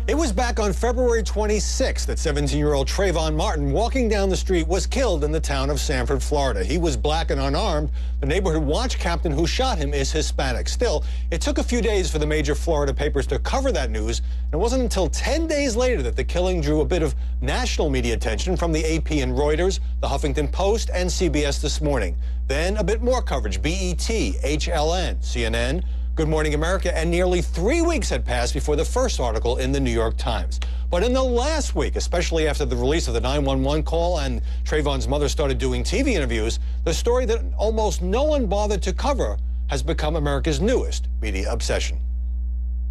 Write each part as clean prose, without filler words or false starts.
It was back on February 26th that 17-year-old Trayvon Martin, walking down the street, was killed in the town of Sanford, Florida. He was black and unarmed. The neighborhood watch captain who shot him is Hispanic. Still, it took a few days for the major Florida papers to cover that news. And it wasn't until 10 days later that the killing drew a bit of national media attention from the AP and Reuters, the Huffington Post, and CBS This Morning. Then a bit more coverage, BET, HLN, CNN, Good Morning America, and nearly 3 weeks had passed before the first article in the New York Times. But in the last week, especially after the release of the 911 call and Trayvon's mother started doing TV interviews, the story that almost no one bothered to cover has become America's newest media obsession.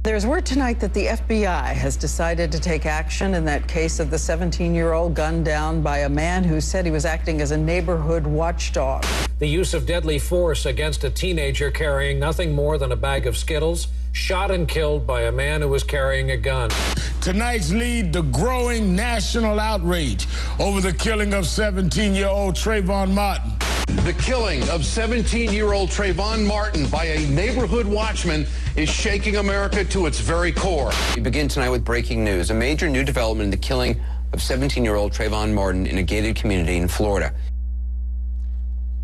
There's word tonight that the FBI has decided to take action in that case of the 17-year-old gunned down by a man who said he was acting as a neighborhood watchdog. The use of deadly force against a teenager carrying nothing more than a bag of Skittles, shot and killed by a man who was carrying a gun. Tonight's lead, the growing national outrage over the killing of 17-year-old Trayvon Martin. The killing of 17-year-old Trayvon Martin by a neighborhood watchman is shaking America to its very core. We begin tonight with breaking news. A major new development in the killing of 17-year-old Trayvon Martin in a gated community in Florida.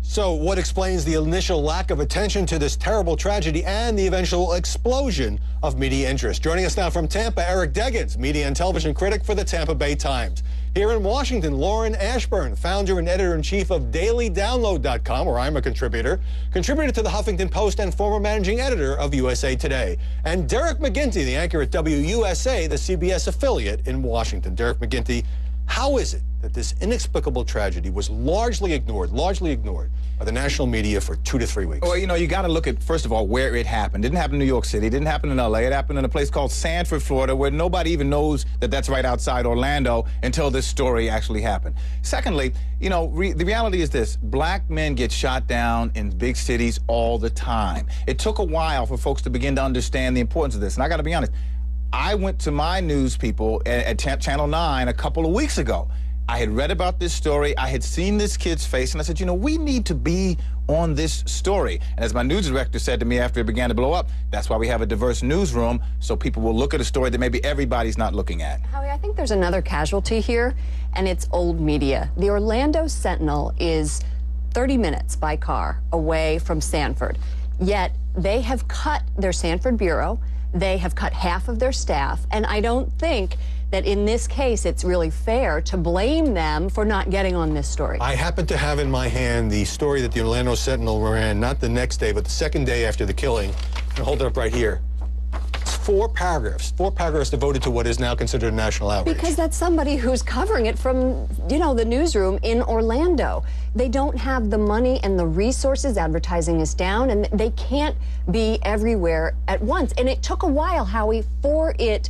So what explains the initial lack of attention to this terrible tragedy and the eventual explosion of media interest? Joining us now from Tampa, Eric Deggans, media and television critic for the Tampa Bay Times. Here in Washington, Lauren Ashburn, founder and editor-in-chief of DailyDownload.com, where I'm a contributor to the Huffington Post and former managing editor of USA Today. And Derek McGinty, the anchor at WUSA, the CBS affiliate in Washington. Derek McGinty, how is it that this inexplicable tragedy was largely ignored by the national media for 2 to 3 weeks? Well, you know, you got to look at, first of all, where it happened. It didn't happen in New York City. It didn't happen in L.A. It happened in a place called Sanford, Florida, where nobody even knows that that's right outside Orlando until this story actually happened. Secondly, you know, the reality is this. Black men get shot down in big cities all the time. It took a while for folks to begin to understand the importance of this. And I got to be honest, I went to my news people at Channel 9 a couple of weeks ago. I had read about this story. I had seen this kid's face, and I said, you know, we need to be on this story. And as my news director said to me after it began to blow up, that's why we have a diverse newsroom, so people will look at a story that maybe everybody's not looking at. Howie, I think there's another casualty here, and it's old media. The Orlando Sentinel is 30 minutes by car away from Sanford, yet they have cut their Sanford bureau. They have cut half of their staff, and I don't think that in this case it's really fair to blame them for not getting on this story. I happen to have in my hand the story that the Orlando Sentinel ran, not the next day, but the second day after the killing. I'll hold it up right here. It's 4 paragraphs devoted to what is now considered a national outrage. Because that's somebody who's covering it from, you know, the newsroom in Orlando. They don't have the money and the resources. Advertising is down, and they can't be everywhere at once. And it took a while, Howie, for it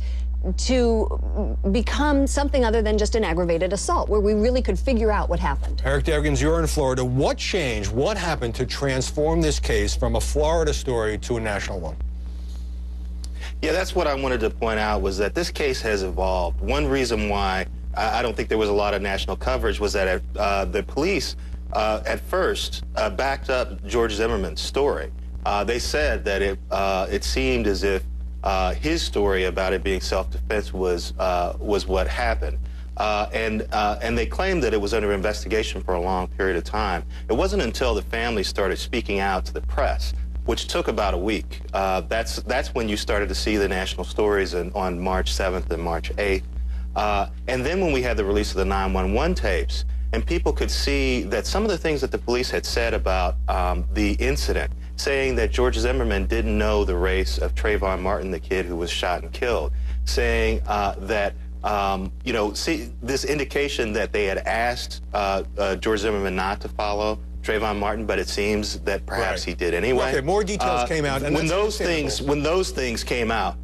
to become something other than just an aggravated assault, where we really could figure out what happened. Eric Deggans, you're in Florida. What changed? What happened to transform this case from a Florida story to a national one? Yeah, that's what I wanted to point out, was that this case has evolved. One reason why I don't think there was a lot of national coverage was that the police at first backed up George Zimmerman's story. They said that it seemed as if his story about it being self-defense was what happened. And they claimed that it was under investigation for a long period of time. It wasn't until the family started speaking out to the press, which took about a week. That's when you started to see the national stories on March 7th and March 8th. And then when we had the release of the 911 tapes, and people could see that some of the things that the police had said about the incident, saying that George Zimmerman didn't know the race of Trayvon Martin, the kid who was shot and killed, saying that, you know, see this indication that they had asked George Zimmerman not to follow Trayvon Martin, but it seems that perhaps he did anyway. Okay, more details came out. And when those things came out,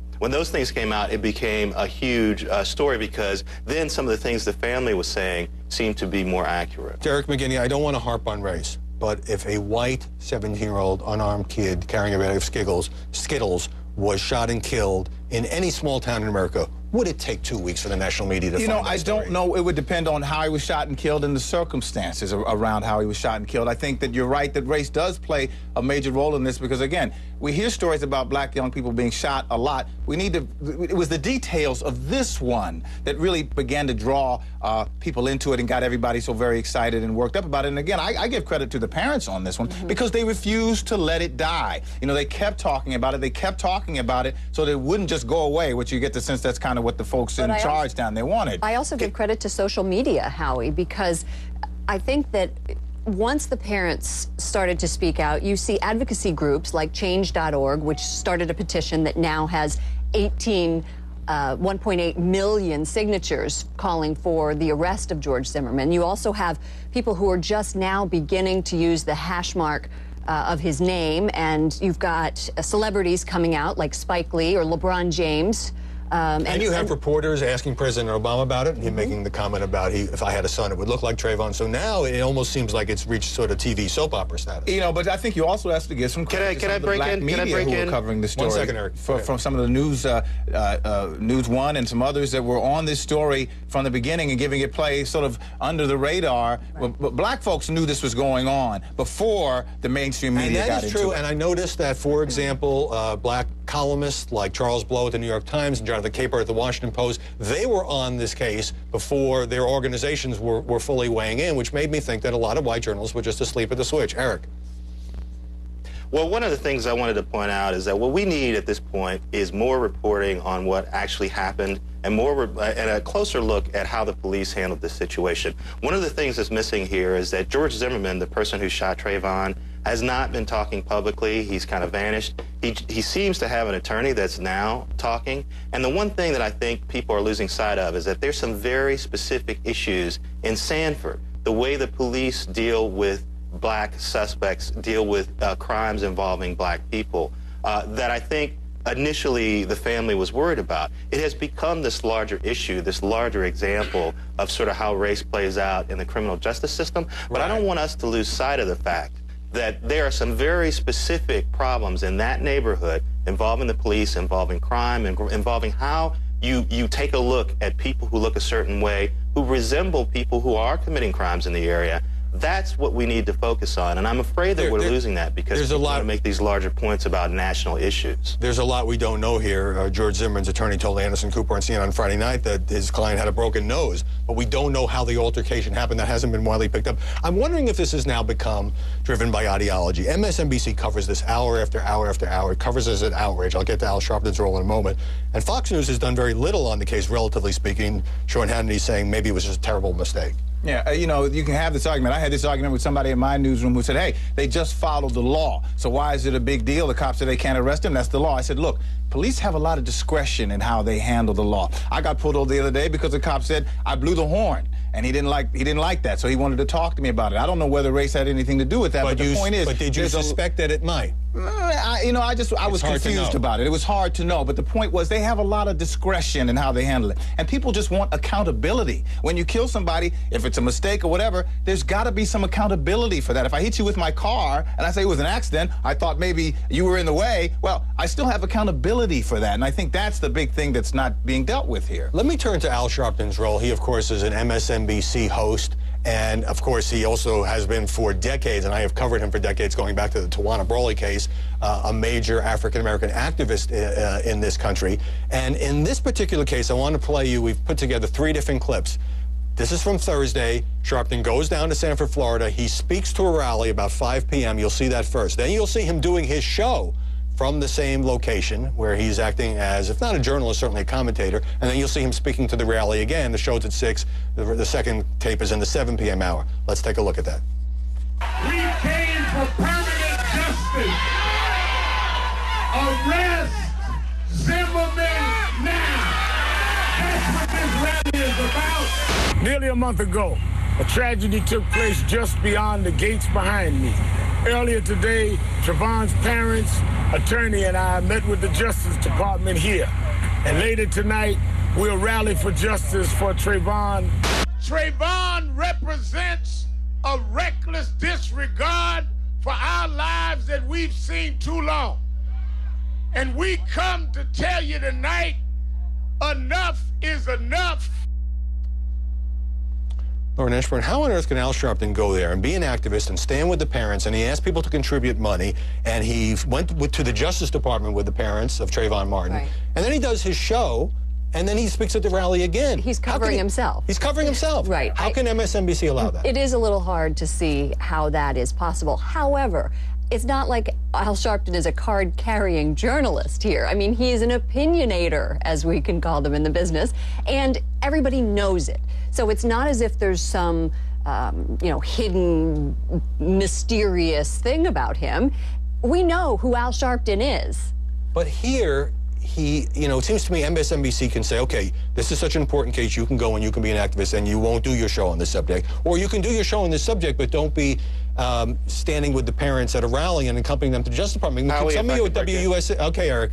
it became a huge story, because then some of the things the family was saying seemed to be more accurate. Derek McGinty, I don't want to harp on race, but if a white 17-year-old unarmed kid carrying a bag of Skittles was shot and killed in any small town in America, would it take 2 weeks for the national media to find that story? I don't know. It would depend on how he was shot and killed and the circumstances around how he was shot and killed. I think that you're right that race does play a major role in this, because, again, we hear stories about black young people being shot a lot. We need to, it was the details of this one that really began to draw people into it and got everybody so very excited and worked up about it. And again, I give credit to the parents on this one because they refused to let it die. You know, they kept talking about it. They kept talking about it so that it wouldn't just go away, which you get the sense that's kind of what the folks in charge down there wanted. I also give credit to social media, Howie, because I think that once the parents started to speak out, you see advocacy groups like change.org, which started a petition that now has 1.8 million signatures calling for the arrest of George Zimmerman. You also have people who are just now beginning to use the hash mark of his name, and you've got celebrities coming out like Spike Lee or LeBron James. And you have reporters asking President Obama about it, and him making the comment about if I had a son, it would look like Trayvon. So now it almost seems like it's reached sort of TV soap opera status. You know, but I think you also have to give some credit to some of the black media who are covering the story. 1 second, Eric. From some of the News One and some others that were on this story from the beginning and giving it play sort of under the radar. Right. But black folks knew this was going on before the mainstream media got into it. And that is true, and I noticed that, for example, black columnists like Charles Blow at the New York Times and Jonathan Capehart at the Washington Post, they were on this case before their organizations were fully weighing in, which made me think that a lot of white journalists were just asleep at the switch. Eric. Well, one of the things I wanted to point out is that what we need at this point is more reporting on what actually happened and and a closer look at how the police handled this situation. One of the things that's missing here is that George Zimmerman, the person who shot Trayvon, has not been talking publicly. He's kind of vanished. He seems to have an attorney that's now talking. And the one thing that I think people are losing sight of is that there's some very specific issues in Sanford. The way the police deal with black suspects, deal with crimes involving black people, that I think initially the family was worried about. It has become this larger issue, this larger example of sort of how race plays out in the criminal justice system. But I don't want us to lose sight of the fact that there are some very specific problems in that neighborhood involving the police, involving crime, and involving how you take a look at people who look a certain way, who resemble people who are committing crimes in the area. That's what we need to focus on, and I'm afraid that we're losing that because people want to make these larger points about national issues. There's a lot we don't know here. George Zimmerman's attorney told Anderson Cooper on CNN on Friday night that his client had a broken nose, but we don't know how the altercation happened. That hasn't been widely picked up. I'm wondering if this has now become driven by ideology. MSNBC covers this hour after hour after hour. It covers this as an outrage. I'll get to Al Sharpton's role in a moment. And Fox News has done very little on the case, relatively speaking. Sean Hannity saying maybe it was just a terrible mistake. Yeah, you know, you can have this argument. I had this argument with somebody in my newsroom who said, hey, they just followed the law, so why is it a big deal? The cops said they can't arrest him. That's the law. I said, look, police have a lot of discretion in how they handle the law. I got pulled over the other day because the cop said I blew the horn, and he didn't like that, so he wanted to talk to me about it. I don't know whether race had anything to do with that, but the point is... But did you suspect that it might? I was confused about it. It was hard to know, but the point was they have a lot of discretion in how they handle it. And people just want accountability. When you kill somebody, if it's a mistake or whatever, there's got to be some accountability for that. If I hit you with my car and I say it was an accident, I thought maybe you were in the way, well, I still have accountability for that. And I think that's the big thing that's not being dealt with here. Let me turn to Al Sharpton's role. He, of course, is an MSNBC host. And, of course, he also has been for decades, and I have covered him for decades, going back to the Tawana Brawley case, a major African-American activist in this country. And in this particular case, I want to play you, we've put together 3 different clips. This is from Thursday. Sharpton goes down to Sanford, Florida. He speaks to a rally about 5 p.m. You'll see that first. Then you'll see him doing his show from the same location where he's acting as, if not a journalist, certainly a commentator. And then you'll see him speaking to the rally again. The show's at 6. The second tape is in the 7 p.m. hour. Let's take a look at that. We came for permanent justice. Arrest Zimmerman now. That's what this rally is about. Nearly a month ago, a tragedy took place just beyond the gates behind me. Earlier today, Trayvon's parents, attorney, and I met with the Justice Department here. And later tonight, we'll rally for justice for Trayvon. Trayvon represents a reckless disregard for our lives that we've seen too long. And we come to tell you tonight, enough is enough. All Lauren Ashburn, how on earth can Al Sharpton go there and be an activist and stand with the parents, and he asked people to contribute money, and he went to the Justice Department with the parents of Trayvon Martin, right. And then he does his show, and then he speaks at the rally again. He's covering himself. He's covering himself. Right. How can MSNBC allow that? It is a little hard to see how that is possible. However, it's not like Al Sharpton is a card-carrying journalist here. I mean, he's an opinionator, as we can call them in the business, and everybody knows it. So it's not as if there's some, hidden, mysterious thing about him. We know who Al Sharpton is. But here, it seems to me MSNBC can say, okay, this is such an important case, you can go and you can be an activist and you won't do your show on this subject. Or you can do your show on this subject, but don't be standing with the parents at a rally and accompanying them to the Justice Department. Some of you at WUSA, okay, Eric.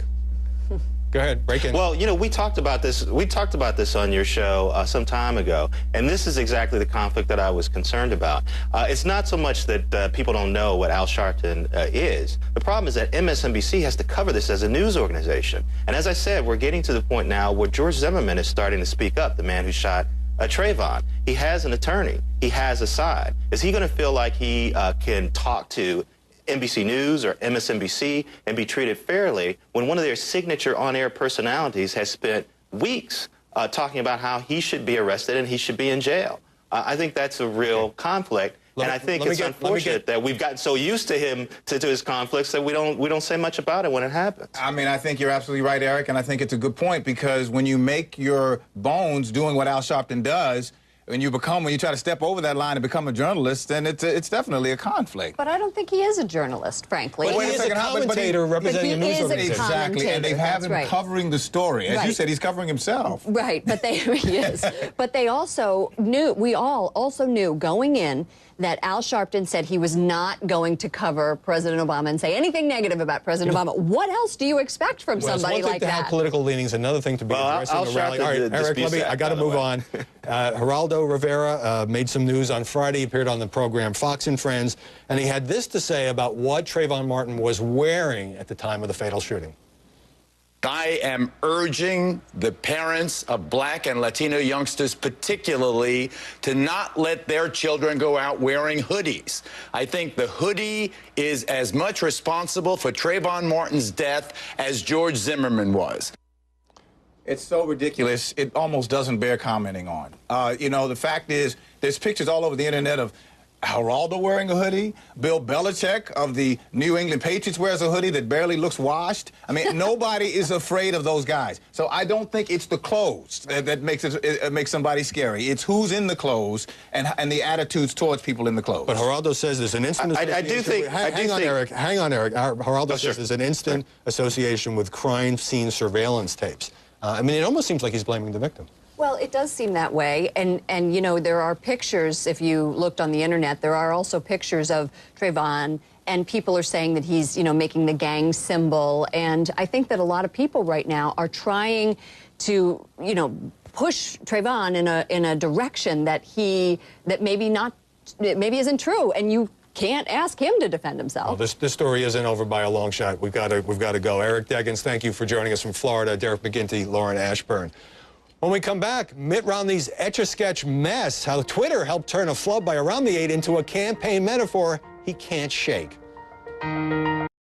Go ahead, break in. Well, we talked about this. We talked about this on your show some time ago, and this is exactly the conflict that I was concerned about. It's not so much that people don't know what Al Sharpton is. The problem is that MSNBC has to cover this as a news organization. And as I said, we're getting to the point now where George Zimmerman is starting to speak up, the man who shot Trayvon. He has an attorney. He has a side. Is he going to feel like he can talk to NBC News or MSNBC and be treated fairly when one of their signature on-air personalities has spent weeks talking about how he should be arrested and he should be in jail? I think that's a real conflict, and I think it's unfortunate that we've gotten so used to him, to his conflicts, that we don't say much about it when it happens. I mean, I think you're absolutely right, Eric, and I think it's a good point, because when you make your bones doing what Al Sharpton does, when you try to step over that line and become a journalist, then it's definitely a conflict. But I don't think he is a journalist, frankly. Well, he is a commentator representing a news organization. Exactly, and they have him covering the story. As you said, he's covering himself. Right, but he is. But they also knew, we all also knew going in, that Al Sharpton said he was not going to cover President Obama and say anything negative about President Obama. What else do you expect from somebody like that? It's one thing to have political leanings, another thing to be addressing a rally. All right, Eric, I got to move on. Geraldo Rivera made some news on Friday. He appeared on the program Fox and Friends, and he had this to say about what Trayvon Martin was wearing at the time of the fatal shooting. I am urging the parents of Black and Latino youngsters particularly to not let their children go out wearing hoodies. I think the hoodie is as much responsible for Trayvon Martin's death as George Zimmerman was. It's so ridiculous, it almost doesn't bear commenting on. The fact is, there's pictures all over the internet of Geraldo wearing a hoodie. Bill Belichick of the New England Patriots wears a hoodie that barely looks washed. I mean, nobody is afraid of those guys. So I don't think it's the clothes that makes somebody scary. It's who's in the clothes and the attitudes towards people in the clothes. But Geraldo says there's an instant association. Hang on, Eric. Geraldo says there's an instant association with crime scene surveillance tapes. I mean, it almost seems like he's blaming the victim. Well, it does seem that way, and there are pictures, if you looked on the internet, there are also pictures of Trayvon, and people are saying that he's, making the gang symbol, and I think that a lot of people right now are trying to, push Trayvon in a direction that maybe isn't true, and you can't ask him to defend himself. Well, this story isn't over by a long shot. We've got to go. Eric Deggans, thank you for joining us from Florida. Derek McGinty, Lauren Ashburn. When we come back, Mitt Romney's Etch-a-Sketch mess, how Twitter helped turn a flub by a Romney aide into a campaign metaphor he can't shake.